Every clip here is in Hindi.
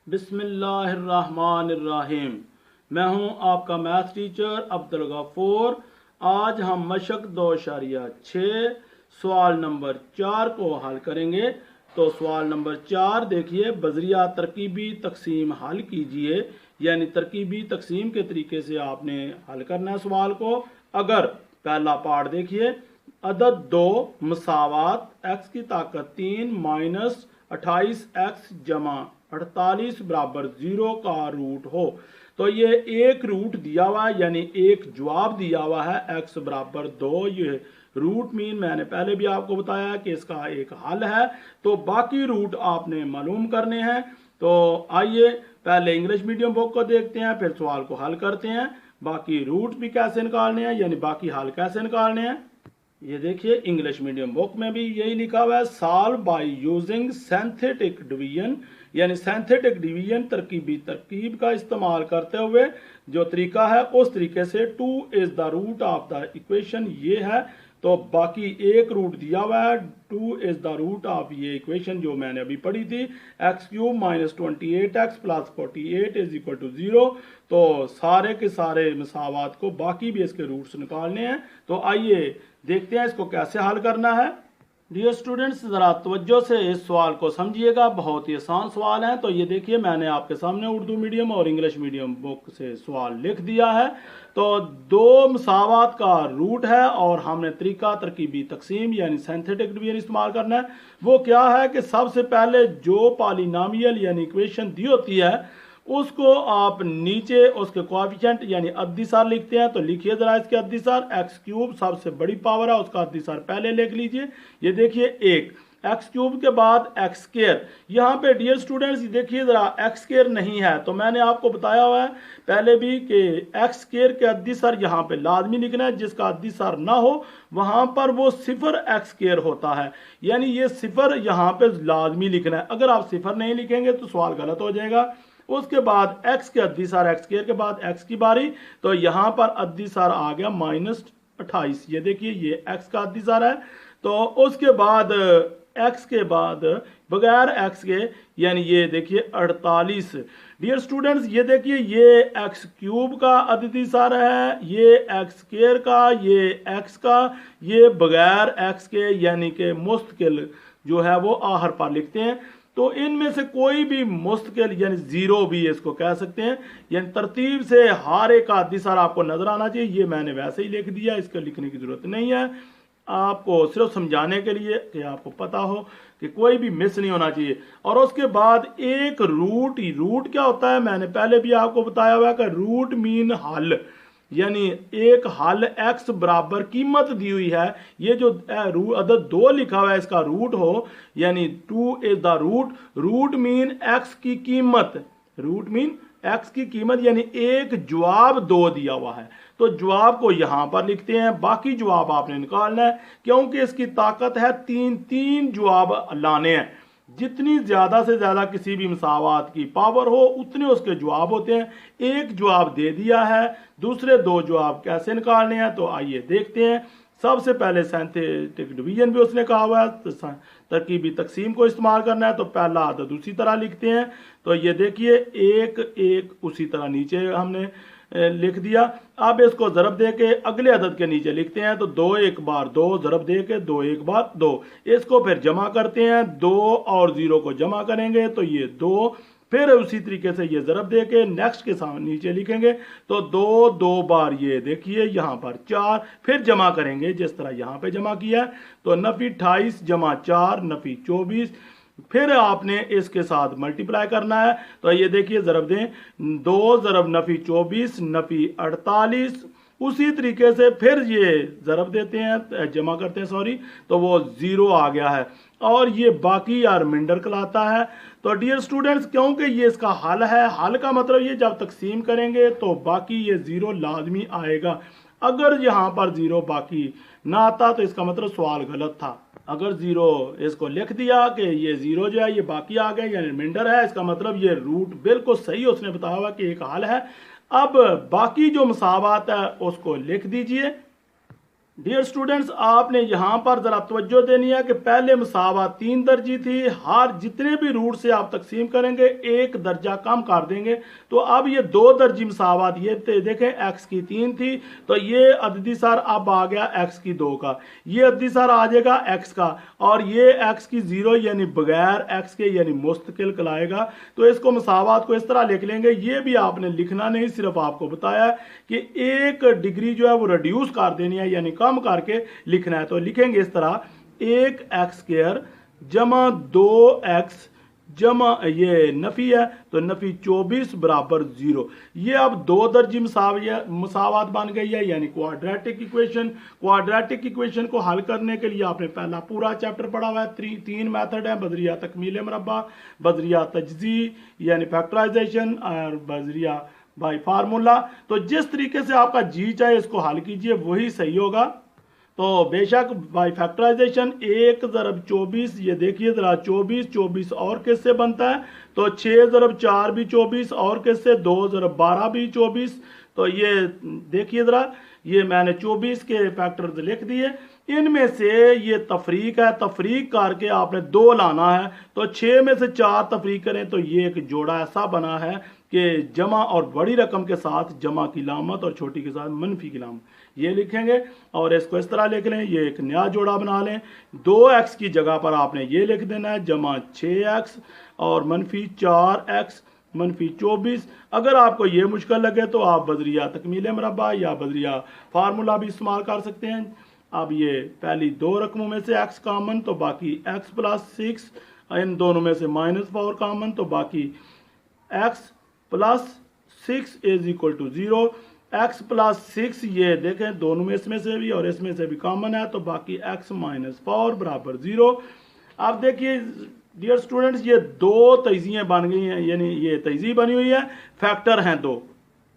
बिस्मिल्लाहिर्रहमानिर्रहीम। मैं हूं आपका मैथ टीचर अब्दुल गफूर। आज हम मशक 2.6 सवाल नंबर 4 को हल करेंगे। तो सवाल नंबर 4 देखिए, बजरिया तरकीबी तकसीम हल कीजिए। यानी तरकीबी तकसीम के तरीके से आपने हल करना है सवाल को। अगर पहला पार्ट देखिए, अदद 2 मसावात x की ताकत 3 माइनस 28x जमा 48 बराबर 0 का रूट हो। तो ये एक रूट दिया हुआ है, यानी एक जवाब दिया हुआ है x बराबर 2। ये रूट मीन मैंने पहले भी आपको बताया कि इसका एक हल है। तो बाकी रूट आपने मालूम करने हैं। तो आइए पहले इंग्लिश मीडियम बुक को देखते हैं, फिर सवाल को हल करते हैं। बाकी रूट भी कैसे निकालने हैं, यानी बाकी हल कैसे निकालने हैं। ये देखिए, इंग्लिश मीडियम बुक में भी यही लिखा हुआ है, solve by using synthetic division. यानी सिंथेटिक डिवीजन तरकीबी तरकीब का इस्तेमाल करते हुए जो तरीका है उस तरीके से 2 is the root of the equation ये है। तो बाकी एक रूट दिया हुआ है, 2 इज द रूट ऑफ ये इक्वेशन जो मैंने अभी पढ़ी थी, x³ minus 28x plus 48 is equal to 0। तो सारे के सारे मसावात को बाकी भी इसके रूट्स निकालने हैं। तो आइए देखते हैं इसको कैसे हल करना है। डियर स्टूडेंट्स, ज़रा तवज्जो से इस सवाल को समझिएगा, बहुत ही आसान सवाल है। तो ये देखिए, मैंने आपके सामने उर्दू मीडियम और इंग्लिश मीडियम बुक से सवाल लिख दिया है। तो 2 मसावात का रूट है और हमने तरीका तरकीबी तकसीम यानी सिंथेटिक डिवीजन इस्तेमाल करना है। वो क्या है कि सबसे पहले जो पॉलिनोमियल यानी इक्वेशन दी होती है उसको आप नीचे उसके कोएफिशिएंट यानी अद्दिसार लिखते हैं। तो लिखिए जरा इसके अद्दिसार, x³ सबसे बड़ी पावर है, उसका अद्दिसार पहले लिख लीजिए। ये देखिए 1 x³ के बाद x²। यहाँ पे डियर स्टूडेंट्स देखिए जरा x² नहीं है, तो मैंने आपको बताया हुआ है पहले भी कि x² के अद्दिसार यहाँ पे लाजमी लिखना है। जिसका अद्दिसार ना हो वहां पर वो सिफर x² होता है, यानी ये सिफर यहाँ पे लाजमी लिखना है। अगर आप सिफर नहीं लिखेंगे तो सवाल गलत हो जाएगा। उसके बाद x के अद्दिसार, x² के बाद x की बारी। तो यहां पर अद्दिसार आ गया माइनस 28। ये देखिए ये x का अद्दिसार है। तो उसके बाद x के बाद बगैर x के यानी ये देखिए 48। डियर स्टूडेंट्स ये देखिए, ये x³ का अद्दिसार है, ये x² का, ये x का, ये बगैर x के यानी कि मुस्तकिल जो है वो आहर पर लिखते हैं। तो इनमें से कोई भी मुस्तकिल यानी 0 भी इसको कह सकते हैं। यानी तरतीब से हर एक का अद्दिसार आपको नजर आना चाहिए। ये मैंने वैसे ही लिख दिया, इसको लिखने की जरूरत नहीं है, आपको सिर्फ समझाने के लिए कि आपको पता हो कि कोई भी मिस नहीं होना चाहिए। और उसके बाद एक रूट क्या होता है, मैंने पहले भी आपको बताया हुआ है कि रूट मीन हल, यानी एक हल x बराबर कीमत दी हुई है। ये जो अदद 2 लिखा हुआ है इसका रूट हो, यानी 2 is the root mean x की कीमत, रूट मीन x की कीमत, यानी एक जवाब 2 दिया हुआ है। तो जवाब को यहां पर लिखते हैं, बाकी जवाब आपने निकालना है क्योंकि इसकी ताकत है 3 जवाब लाने हैं। जितनी ज्यादा से ज्यादा किसी भी मसावात की पावर हो उतने उसके जवाब होते हैं। एक जवाब दे दिया है, दूसरे 2 जवाब कैसे निकालने हैं तो आइए देखते हैं। सबसे पहले सिंथेटिक डिवीजन भी उसने कहा हुआ है, तो तरकीबी तकसीम को इस्तेमाल करना है। तो पहला अदद उसी तरह लिखते हैं। तो ये देखिए 1 उसी तरह नीचे हमने लिख दिया। अब इसको ज़रब दे के अगले अदद के नीचे लिखते हैं। तो 2 एक बार 2 ज़रब दे के 2 एक बार 2। इसको फिर जमा करते हैं, 2 और 0 को जमा करेंगे तो ये 2। फिर उसी तरीके से ये ज़रब दे के नेक्स्ट के सामने नीचे लिखेंगे। तो 2 बार ये देखिए यहाँ पर 4, फिर जमा करेंगे जिस तरह यहाँ पे जमा किया। तो नफी 28 जमा 4 नफी 24। फिर आपने इसके साथ मल्टीप्लाई करना है। तो ये देखिए ज़रब दें, 2 ज़रब नफी 24 नफी 48। उसी तरीके से फिर ये ज़रब देते हैं, जमा करते हैं सॉरी, तो वो 0 आ गया है और ये बाकी या रिमाइंडर कहलाता है। तो डियर स्टूडेंट्स क्योंकि ये इसका हल है, हल का मतलब ये जब तकसीम करेंगे तो बाकी ये 0 लाजमी आएगा। अगर यहाँ पर 0 बाकी ना आता तो इसका मतलब सवाल गलत था। अगर 0 इसको लिख दिया कि ये 0 जो है ये बाकी आ गया यानी रिमाइंडर है, इसका मतलब ये रूट बिल्कुल सही उसने बताया हुआ कि एक हल है। अब बाकी जो मसावात है उसको लिख दीजिए। डियर स्टूडेंट्स, आपने यहाँ पर जरा तवज्जो देनी है कि पहले मुसावात 3 दर्जी थी, हर जितने भी रूट से आप तकसीम करेंगे 1 दर्जा कम कर देंगे। तो अब ये 2 दर्जी मुसावात, ये देखें x की 3 थी तो ये अददी सार अब आ गया x की 2 का, ये अददी सार आ जाएगा x का, और ये x की 0 यानी बगैर x के यानी मुस्तकिल कहलाएगा। तो इसको मुसावात को इस तरह लिख लेंगे। ये भी आपने लिखना नहीं, सिर्फ आपको बताया कि 1 डिग्री जो है वो रिड्यूस कर देनी है यानी कम करके लिखना है। तो लिखेंगे इस तरह 1x² जमा 2x जमा ये नफी है तो नफी 24 बराबर 0। ये अब 2 दर्जी मुसावात बन गई है यानी क्वाड्रेटिक इक्वेशन। क्वाड्रेटिक इक्वेशन को हल करने के लिए आपने पहला पूरा चैप्टर पढ़ा हुआ है। 3 मेथड है, बदरिया तकमील मरबा, बदरिया तजजी यानी फैक्टराइजेशन और बदरिया बाय फार्मूला। तो जिस तरीके से आपका जी चाहे इसको हल कीजिए वही सही होगा। तो बेशक बाय फैक्टराइजेशन 1 ज़रब 24, ये देखिए जरा 24 और किससे बनता है तो 6 ज़रब 4 भी 24 और किससे 2 ज़रब 12 भी 24। तो ये देखिए जरा, ये मैंने 24 के फैक्टर्स लिख दिए। इनमें से ये तफरीक है, तफरीक करके आपने 2 लाना है। तो 6 में से 4 तफरीक करें तो ये एक जोड़ा ऐसा बना है कि जमा और बड़ी रकम के साथ जमा की लामत और छोटी के साथ मनफी की लामत, ये लिखेंगे। और इसको इस तरह लिख लें, ये एक नया जोड़ा बना लें। 2x की जगह पर आपने ये लिख देना है जमा 6x और मनफी 4x मनफी 24। अगर आपको ये मुश्किल लगे तो आप बदरिया तकमील मरबा या बदरिया फार्मूला भी इस्तेमाल कर सकते हैं। अब ये पहली 2 रकमों में से x कॉमन तो बाकी x प्लस 6, इन दोनों में से -4 कॉमन तो बाकी x plus 6 is equal to 0। x plus 6 ये देखें दोनों में इसमें से भी और इसमें से भी कॉमन है तो बाकी x माइनस 4 बराबर 0। अब देखिए डियर स्टूडेंट्स, ये 2 तजीज़ें बन गई हैं, यानी ये तजीज़ बनी हुई है, फैक्टर हैं 2।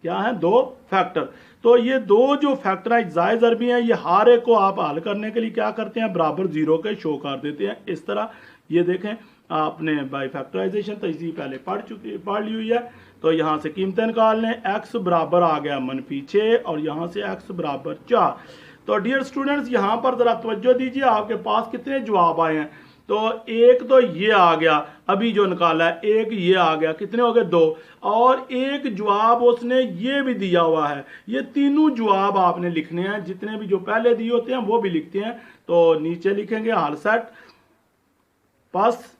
क्या है? 2 फैक्टर। तो ये 2 जो फैक्टर हैं जायज़ अरबी हैं, ये हर एक को आप हल करने के लिए क्या करते हैं बराबर 0 के शो कर देते हैं इस तरह। ये देखें आपने बाय फैक्टराइजेशन तजीज़ पहले पढ़ ली हुई है। तो यहाँ से कीमतें निकाल लें, x बराबर आ गया -6 और यहाँ से x बराबर 4। तो डियर स्टूडेंट्स यहाँ पर जरा तवज्जो दीजिए, आपके पास कितने जवाब आए हैं। तो एक तो ये आ गया अभी जो निकाला है, एक ये आ गया, कितने हो गए 2, और एक जवाब उसने ये भी दिया हुआ है। ये तीनों जवाब आपने लिखने हैं, जितने भी जो पहले दिए होते हैं वो भी लिखते हैं। तो नीचे लिखेंगे हल सेट पास,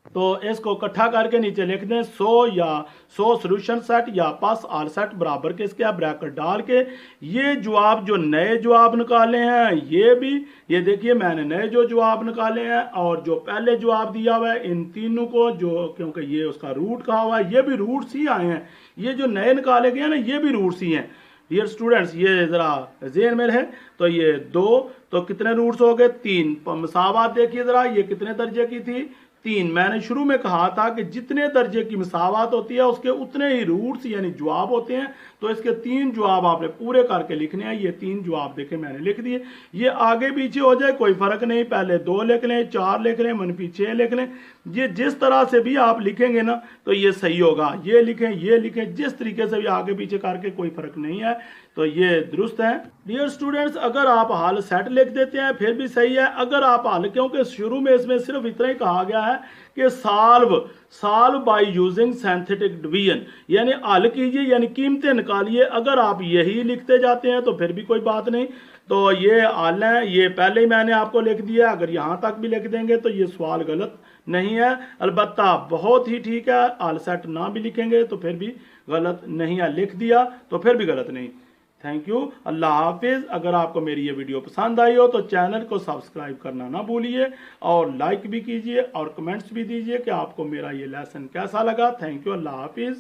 तो इसको इकट्ठा करके नीचे लिख दें 100 सोल्यूशन सेट या पास आल सेट बराबर के इसके ब्रैकेट डाल के ये जवाब जो नए जवाब निकाले हैं ये भी, ये देखिए मैंने नए जो जवाब निकाले हैं और जो पहले जवाब दिया हुआ है इन तीनों को, जो क्योंकि ये उसका रूट कहा हुआ है, ये भी रूट्स ही आए हैं। ये जो नए निकाले गए ना ये भी रूट्स ही हैं। डियर स्टूडेंट्स ये जरा ज़हन में रहे। तो ये 2, तो कितने रूट्स हो गए 3। मसावात देखिए जरा, ये कितने दर्जे की थी 3। मैंने शुरू में कहा था कि जितने दर्जे की मसावात होती है उसके उतने ही रूट्स यानी जवाब होते हैं। तो इसके 3 जवाब आपने पूरे करके लिखने हैं। ये 3 जवाब देखे मैंने लिख दिए। ये आगे पीछे हो जाए कोई फर्क नहीं, पहले 2 लिख लें, 4 लिख लें, मनफी 6 लिख लें। ये जिस तरह से भी आप लिखेंगे ना तो ये सही होगा। ये लिखें, जिस तरीके से भी आगे पीछे करके कोई फर्क नहीं है, तो ये दुरुस्त है। डियर स्टूडेंट्स, अगर आप हल सेट लिख देते हैं फिर भी सही है। अगर आप हल, क्योंकि शुरू में इसमें सिर्फ इतना ही कहा गया है कि solve by using synthetic division, यानी हल कीजिए यानी कीमतें निकालिए। अगर आप यही लिखते जाते हैं तो फिर भी कोई बात नहीं। तो ये हल है, ये पहले ही मैंने आपको लिख दिया। अगर यहाँ तक भी लिख देंगे तो ये सवाल गलत नहीं है, अलबत्ता बहुत ही ठीक है। हल सेट ना भी लिखेंगे तो फिर भी गलत नहीं है, लिख दिया तो फिर भी गलत नहीं। थैंक यू, अल्लाह हाफिज़। अगर आपको मेरी ये वीडियो पसंद आई हो तो चैनल को सब्सक्राइब करना ना भूलिए और लाइक भी कीजिए और कमेंट्स भी दीजिए कि आपको मेरा ये लेसन कैसा लगा। थैंक यू, अल्लाह हाफिज़।